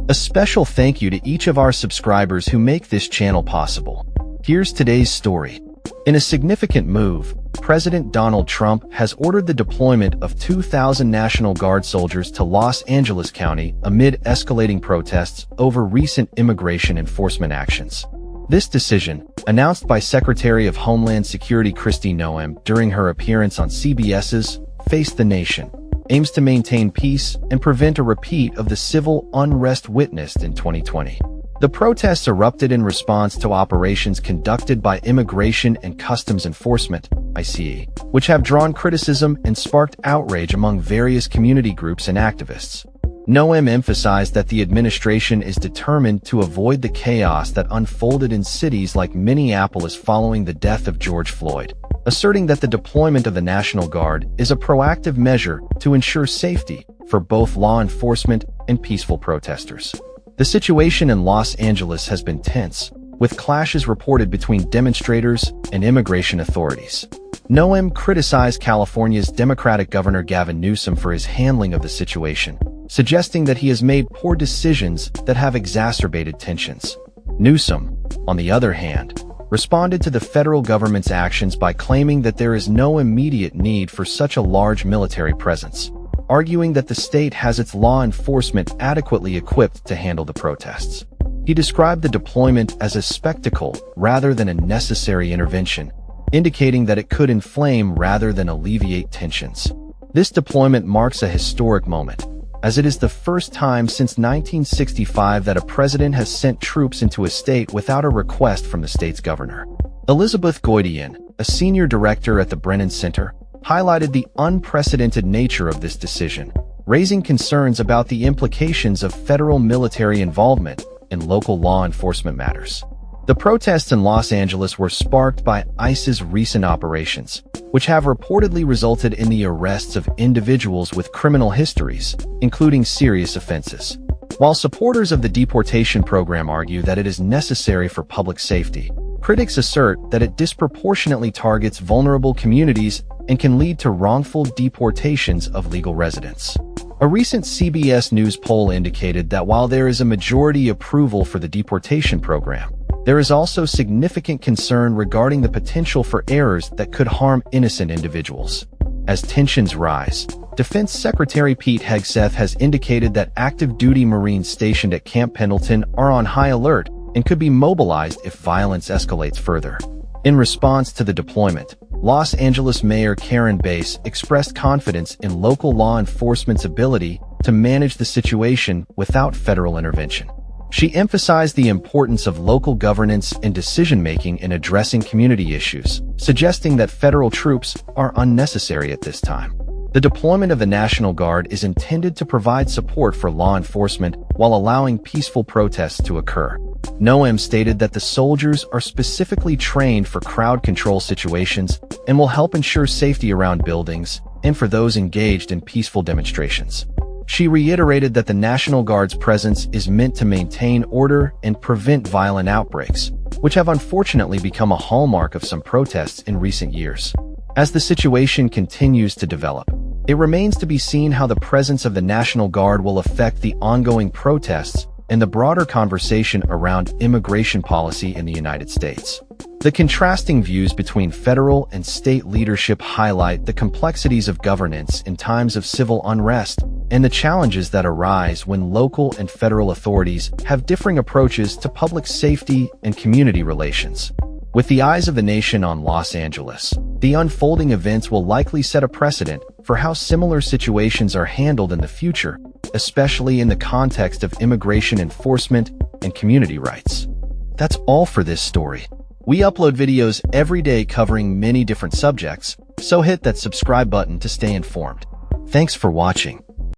A special thank you to each of our subscribers who make this channel possible. Here's today's story. In a significant move, President Donald Trump has ordered the deployment of 2,000 National Guard soldiers to Los Angeles County amid escalating protests over recent immigration enforcement actions. This decision, announced by Secretary of Homeland Security Kristi Noem during her appearance on CBS's Face the Nation, aims to maintain peace and prevent a repeat of the civil unrest witnessed in 2020. The protests erupted in response to operations conducted by Immigration and Customs Enforcement, ICE, which have drawn criticism and sparked outrage among various community groups and activists. Noem emphasized that the administration is determined to avoid the chaos that unfolded in cities like Minneapolis following the death of George Floyd, asserting that the deployment of the National Guard is a proactive measure to ensure safety for both law enforcement and peaceful protesters. The situation in Los Angeles has been tense, with clashes reported between demonstrators and immigration authorities. Noem criticized California's Democratic Governor Gavin Newsom for his handling of the situation, suggesting that he has made poor decisions that have exacerbated tensions. Newsom, on the other hand, responded to the federal government's actions by claiming that there is no immediate need for such a large military presence, arguing that the state has its law enforcement adequately equipped to handle the protests. He described the deployment as a spectacle rather than a necessary intervention, indicating that it could inflame rather than alleviate tensions. This deployment marks a historic moment, as it is the first time since 1965 that a president has sent troops into a state without a request from the state's governor. Elizabeth Goidian, a senior director at the Brennan Center, highlighted the unprecedented nature of this decision, raising concerns about the implications of federal military involvement in local law enforcement matters. The protests in Los Angeles were sparked by ICE's recent operations, which have reportedly resulted in the arrests of individuals with criminal histories, including serious offenses. While supporters of the deportation program argue that it is necessary for public safety, critics assert that it disproportionately targets vulnerable communities and can lead to wrongful deportations of legal residents. A recent CBS News poll indicated that while there is a majority approval for the deportation program, there is also significant concern regarding the potential for errors that could harm innocent individuals. As tensions rise, Defense Secretary Pete Hegseth has indicated that active-duty Marines stationed at Camp Pendleton are on high alert and could be mobilized if violence escalates further. In response to the deployment, Los Angeles Mayor Karen Bass expressed confidence in local law enforcement's ability to manage the situation without federal intervention. She emphasized the importance of local governance and decision-making in addressing community issues, suggesting that federal troops are unnecessary at this time. The deployment of the National Guard is intended to provide support for law enforcement while allowing peaceful protests to occur. Noem stated that the soldiers are specifically trained for crowd control situations and will help ensure safety around buildings and for those engaged in peaceful demonstrations. She reiterated that the National Guard's presence is meant to maintain order and prevent violent outbreaks, which have unfortunately become a hallmark of some protests in recent years. As the situation continues to develop, it remains to be seen how the presence of the National Guard will affect the ongoing protests and the broader conversation around immigration policy in the United States. The contrasting views between federal and state leadership highlight the complexities of governance in times of civil unrest and the challenges that arise when local and federal authorities have differing approaches to public safety and community relations. With the eyes of the nation on Los Angeles, the unfolding events will likely set a precedent for how similar situations are handled in the future, especially in the context of immigration enforcement and community rights. That's all for this story. We upload videos every day covering many different subjects, so hit that subscribe button to stay informed. Thanks for watching.